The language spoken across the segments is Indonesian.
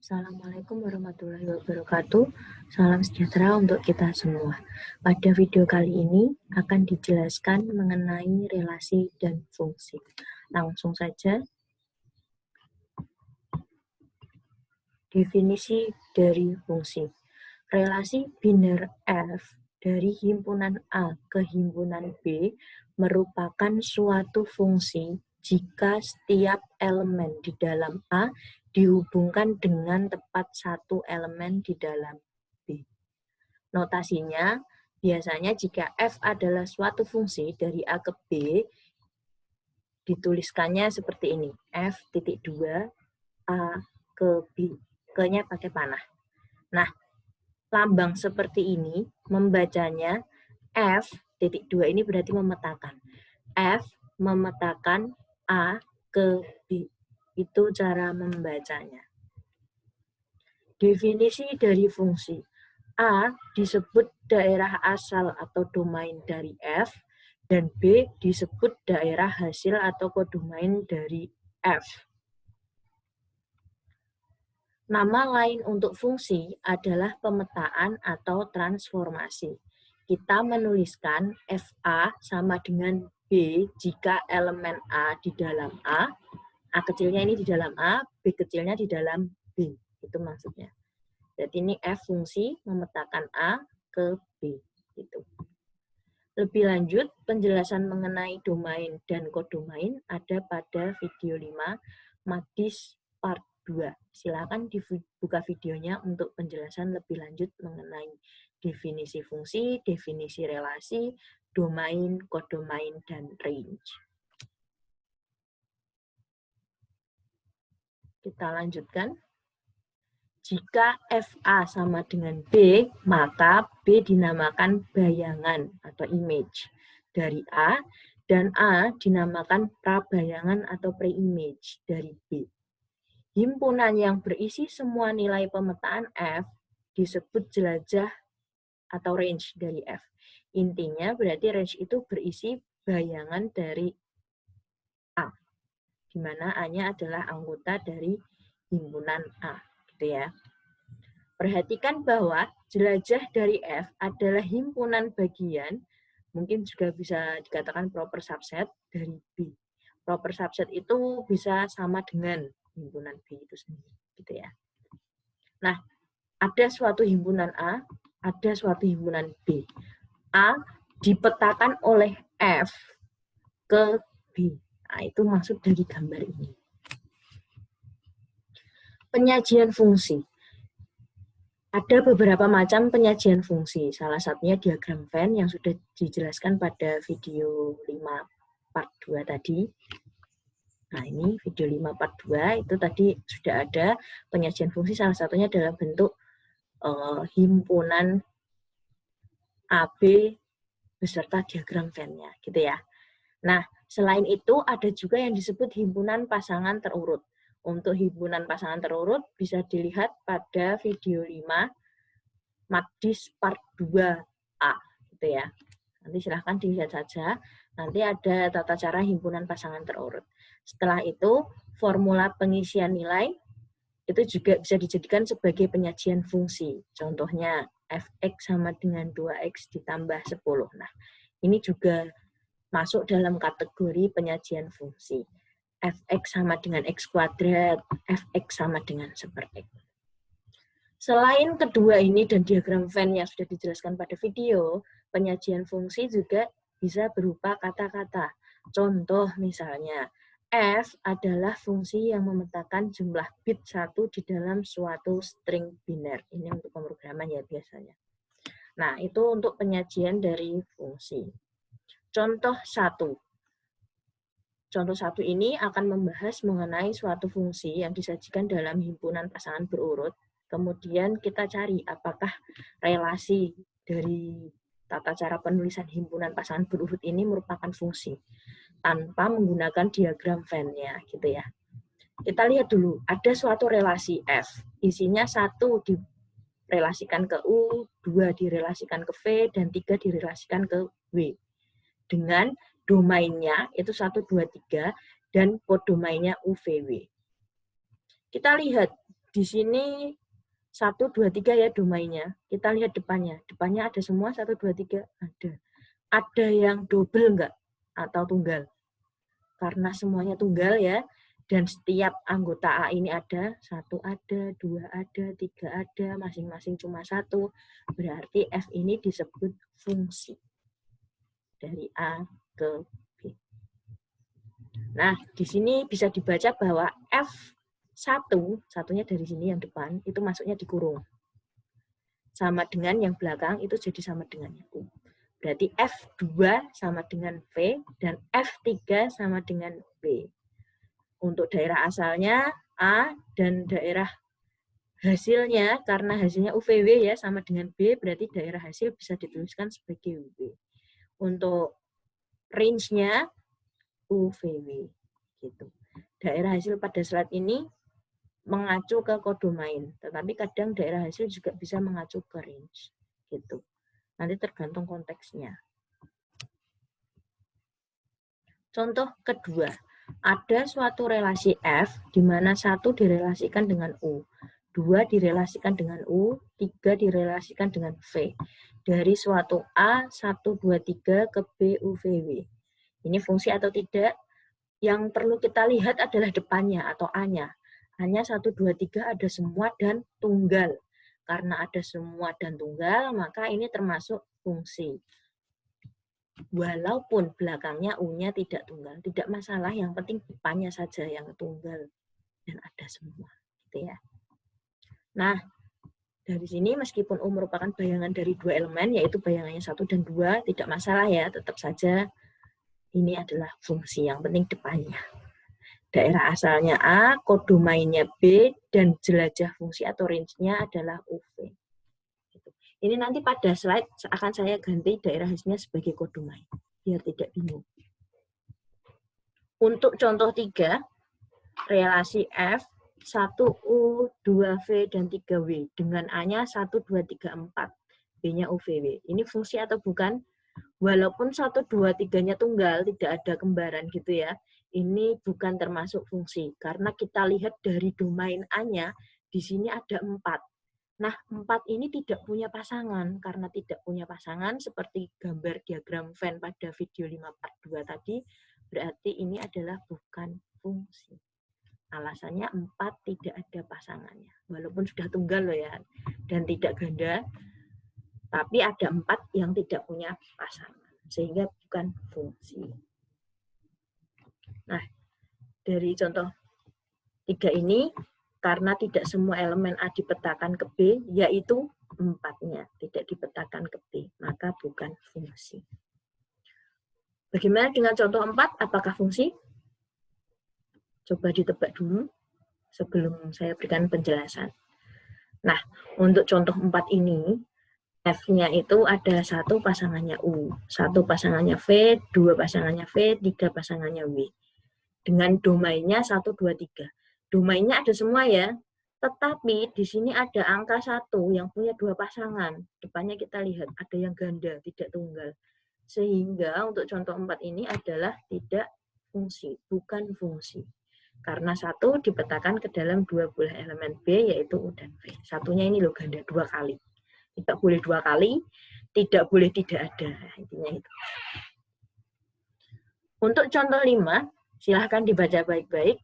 Assalamualaikum warahmatullahi wabarakatuh. Salam sejahtera untuk kita semua. Pada video kali ini akan dijelaskan mengenai relasi dan fungsi. Langsung saja. Definisi dari fungsi. Relasi biner F dari himpunan A ke himpunan B merupakan suatu fungsi jika setiap elemen di dalam A dihubungkan dengan tepat satu elemen di dalam B. Notasinya, biasanya jika F adalah suatu fungsi dari A ke B, dituliskannya seperti ini, F.2 A ke B. Ke-nya pakai panah. Nah, lambang seperti ini, membacanya F.2 ini berarti memetakan. F memetakan A ke B. Itu cara membacanya. Definisi dari fungsi. A disebut daerah asal atau domain dari F, dan B disebut daerah hasil atau kodomain dari F. Nama lain untuk fungsi adalah pemetaan atau transformasi. Kita menuliskan FA sama dengan B jika elemen A di dalam A kecilnya ini di dalam A, B kecilnya di dalam B. Itu maksudnya. Jadi ini F fungsi memetakan A ke B. Gitu. Lebih lanjut, penjelasan mengenai domain dan kodomain ada pada video 5 Madis Part 2. Silakan dibuka videonya untuk penjelasan lebih lanjut mengenai definisi fungsi, definisi relasi, domain, kodomain, dan range. Kita lanjutkan. Jika FA sama dengan B, maka B dinamakan bayangan atau image dari A, dan A dinamakan prabayangan atau pre-image dari B. Himpunan yang berisi semua nilai pemetaan F disebut jelajah atau range dari F. Intinya berarti range itu berisi bayangan dari A, di mana A-nya adalah anggota dari himpunan A. Gitu ya. Perhatikan bahwa jelajah dari F adalah himpunan bagian, mungkin juga bisa dikatakan proper subset dari B. Proper subset itu bisa sama dengan himpunan B itu sendiri, gitu ya. Nah, ada suatu himpunan A, ada suatu himpunan B. A dipetakan oleh F ke B. Nah, itu maksud dari gambar ini. Penyajian fungsi. Ada beberapa macam penyajian fungsi. Salah satunya diagram Venn yang sudah dijelaskan pada video 5 part 2 tadi. Nah, ini video 5 part 2 itu tadi sudah ada penyajian fungsi, salah satunya dalam bentuk himpunan AB beserta diagram Venn-nya, gitu ya. Nah, selain itu ada juga yang disebut himpunan pasangan terurut. Untuk himpunan pasangan terurut bisa dilihat pada video 5 Madis Part 2A, gitu ya. Nanti silahkan dilihat saja. Nanti ada tata cara himpunan pasangan terurut. Setelah itu, formula pengisian nilai itu juga bisa dijadikan sebagai penyajian fungsi. Contohnya, fx sama dengan 2x ditambah 10. Nah, ini juga masuk dalam kategori penyajian fungsi. Fx sama dengan x kuadrat, fx sama dengan 1/x. Selain kedua ini dan diagram Venn yang sudah dijelaskan pada video, penyajian fungsi juga bisa berupa kata-kata. Contoh misalnya, F adalah fungsi yang memetakan jumlah bit 1 di dalam suatu string biner. Ini untuk pemrograman ya biasanya. Nah, itu untuk penyajian dari fungsi. Contoh 1. Contoh 1 ini akan membahas mengenai suatu fungsi yang disajikan dalam himpunan pasangan berurut. Kemudian kita cari apakah relasi dari tata cara penulisan himpunan pasangan berurut ini merupakan fungsi tanpa menggunakan diagram Venn-nya, gitu ya. Kita lihat dulu, ada suatu relasi F, isinya 1 direlasikan ke U, 2 direlasikan ke V, dan 3 direlasikan ke W. Dengan domainnya itu 1, 2, 3, dan kodomainnya UVW. Kita lihat di sini 1, 2, 3 ya domainnya. Kita lihat depannya. Depannya ada semua 1, 2, 3? Ada. Ada yang double enggak? Atau tunggal? Karena semuanya tunggal ya. Dan setiap anggota A ini ada, 1 ada, 2 ada, 3 ada, masing-masing cuma 1. Berarti F ini disebut fungsi. Dari A ke B. Nah, di sini bisa dibaca bahwa F1, satunya dari sini yang depan, itu masuknya di kurung. Sama dengan yang belakang, itu jadi sama dengan U. Berarti F2 sama dengan V, dan F3 sama dengan B. Untuk daerah asalnya A, dan daerah hasilnya, karena hasilnya UVW ya, sama dengan B, berarti daerah hasil bisa dituliskan sebagai UV. Untuk range-nya UVW. Gitu. Daerah hasil pada slide ini mengacu ke kodomain, tetapi kadang daerah hasil juga bisa mengacu ke range. Gitu. Nanti tergantung konteksnya. Contoh kedua, ada suatu relasi F di mana 1 direlasikan dengan U, 2 direlasikan dengan U, 3 direlasikan dengan V. Dari suatu A, 1, 2, 3 ke B, U, V, W. Ini fungsi atau tidak? Yang perlu kita lihat adalah depannya atau A-nya. A-nya 1, 2, 3 ada semua dan tunggal. Karena ada semua dan tunggal, maka ini termasuk fungsi. Walaupun belakangnya U-nya tidak tunggal, tidak masalah, yang penting depannya saja yang tunggal dan ada semua, gitu ya. Nah, dari sini meskipun U merupakan bayangan dari 2 elemen, yaitu bayangannya 1 dan 2, tidak masalah ya, tetap saja ini adalah fungsi, yang penting depannya. Daerah asalnya A, kodomainnya B, dan jelajah fungsi atau range-nya adalah UV. Ini nanti pada slide akan saya ganti daerah hasilnya sebagai kodomain, biar tidak bingung. Untuk contoh 3, relasi F, 1U, 2V, dan 3W. Dengan A-nya 1, 2, 3, 4. B-nya UVW. Ini fungsi atau bukan? Walaupun 1, 2, 3-nya tunggal, tidak ada kembaran gitu ya. Ini bukan termasuk fungsi. Karena kita lihat dari domain A-nya, di sini ada 4. Nah, 4 ini tidak punya pasangan. Karena tidak punya pasangan, seperti gambar diagram Venn pada video 5 part 2 tadi, berarti ini adalah bukan fungsi. Alasannya 4 tidak ada pasangannya. Walaupun sudah tunggal loh ya, dan tidak ganda, tapi ada 4 yang tidak punya pasangan. Sehingga bukan fungsi. Nah, dari contoh 3 ini, karena tidak semua elemen A dipetakan ke B, yaitu 4-nya tidak dipetakan ke B, maka bukan fungsi. Bagaimana dengan contoh 4? Apakah fungsi? Coba ditebak dulu sebelum saya berikan penjelasan. Nah, untuk contoh 4 ini, F-nya itu ada 1 pasangannya U, 1 pasangannya V, 2 pasangannya V, 3 pasangannya W. Dengan domainnya 1, 2, 3. Domainnya ada semua ya, tetapi di sini ada angka 1 yang punya 2 pasangan. Depannya kita lihat, ada yang ganda, tidak tunggal. Sehingga untuk contoh 4 ini adalah tidak fungsi, bukan fungsi. Karena 1 dipetakan ke dalam 2 buah elemen B, yaitu U dan V. Satunya ini loh ganda 2 kali. Tidak boleh 2 kali, tidak boleh tidak ada. Intinya itu. Untuk contoh 5, silahkan dibaca baik-baik,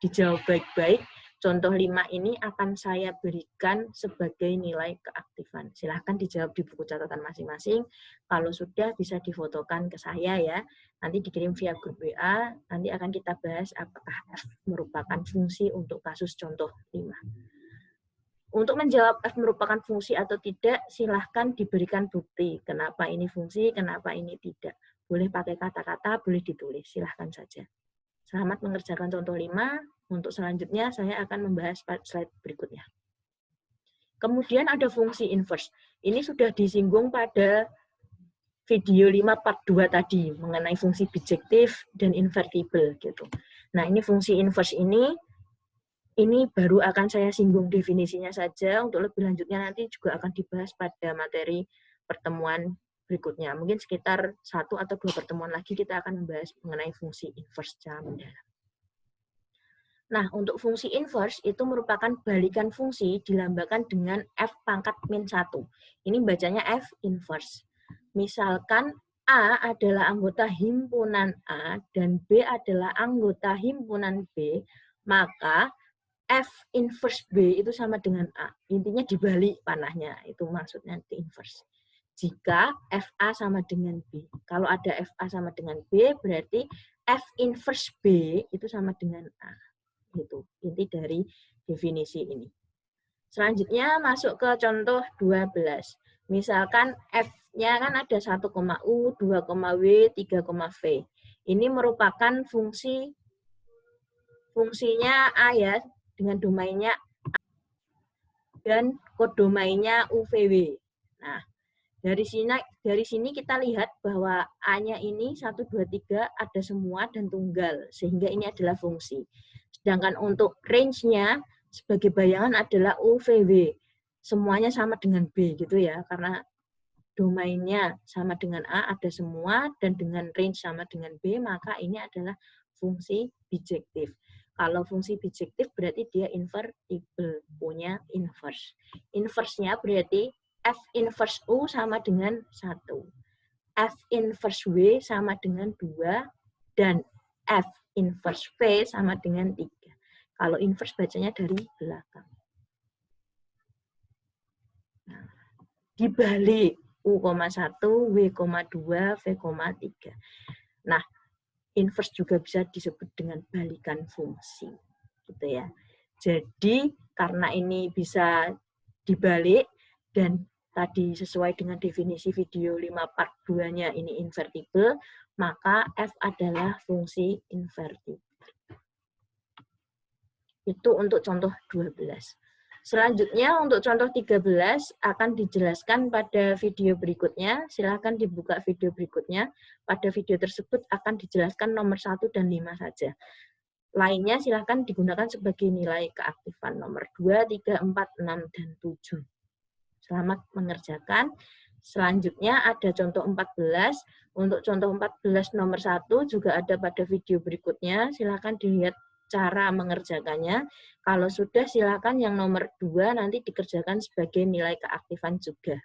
dijawab baik-baik. Contoh 5 ini akan saya berikan sebagai nilai keaktifan. Silahkan dijawab di buku catatan masing-masing. Kalau sudah bisa difotokan ke saya ya. Nanti dikirim via grup WA. Nanti akan kita bahas apakah F merupakan fungsi untuk kasus contoh 5. Untuk menjawab F merupakan fungsi atau tidak, silahkan diberikan bukti. Kenapa ini fungsi, kenapa ini tidak. Boleh pakai kata-kata, boleh ditulis. Silahkan saja. Selamat mengerjakan contoh 5. Untuk selanjutnya, saya akan membahas slide berikutnya. Kemudian ada fungsi inverse. Ini sudah disinggung pada video 5 part 2 tadi, mengenai fungsi bijektif dan invertible. Gitu. Nah, ini fungsi inverse ini baru akan saya singgung definisinya saja. Untuk lebih lanjutnya nanti juga akan dibahas pada materi pertemuan berikutnya. Mungkin sekitar 1 atau 2 pertemuan lagi kita akan membahas mengenai fungsi inverse secara mendalam. Nah, untuk fungsi inverse itu merupakan balikan fungsi dilambangkan dengan F pangkat min 1. Ini bacanya F inverse. Misalkan A adalah anggota himpunan A dan B adalah anggota himpunan B, maka F inverse B itu sama dengan A. Intinya dibalik panahnya, itu maksudnya di inverse. Jika FA sama dengan B. Kalau ada FA sama dengan B, berarti F inverse B itu sama dengan A. Itu inti dari definisi ini. Selanjutnya masuk ke contoh 12. Misalkan F-nya kan ada 1,U, 2,W, 3,V. Ini merupakan fungsinya A ya, dengan domainnya A dan kodomainnya UVW. Nah, dari sini kita lihat bahwa A-nya ini 1, 2, 3 ada semua dan tunggal, sehingga ini adalah fungsi. Sedangkan untuk range-nya sebagai bayangan adalah UVW. Semuanya sama dengan B gitu ya, karena domainnya sama dengan A ada semua dan dengan range sama dengan B, maka ini adalah fungsi bijektif. Kalau fungsi bijektif berarti dia invertible, punya inverse. Inverse-nya berarti F inverse U sama dengan 1. F inverse W sama dengan 2. Dan F inverse V sama dengan 3. Kalau inverse bacanya dari belakang. Nah, dibalik U,1, W,2, V,3. Nah, inverse juga bisa disebut dengan balikan fungsi. Gitu ya. Jadi, karena ini bisa dibalik dan tadi sesuai dengan definisi video 5 part 2-nya ini invertible, maka F adalah fungsi invertible. Itu untuk contoh 12. Selanjutnya untuk contoh 13 akan dijelaskan pada video berikutnya. Silahkan dibuka video berikutnya. Pada video tersebut akan dijelaskan nomor 1 dan 5 saja. Lainnya silahkan digunakan sebagai nilai keaktifan nomor 2, 3, 4, 6, dan 7. Selamat mengerjakan. Selanjutnya ada contoh 14. Untuk contoh 14 nomor 1 juga ada pada video berikutnya. Silahkan dilihat cara mengerjakannya. Kalau sudah, silakan yang nomor 2 nanti dikerjakan sebagai nilai keaktifan juga.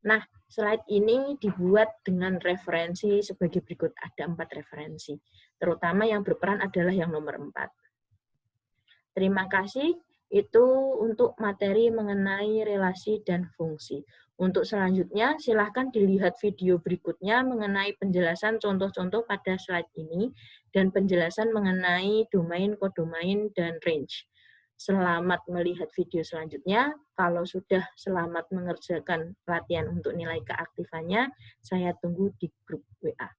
Nah, slide ini dibuat dengan referensi sebagai berikut. Ada 4 referensi. Terutama yang berperan adalah yang nomor 4. Terima kasih. Itu untuk materi mengenai relasi dan fungsi. Untuk selanjutnya, silahkan dilihat video berikutnya mengenai penjelasan contoh-contoh pada slide ini dan penjelasan mengenai domain, kodomain, dan range. Selamat melihat video selanjutnya. Kalau sudah selamat mengerjakan latihan untuk nilai keaktifannya, saya tunggu di grup WA.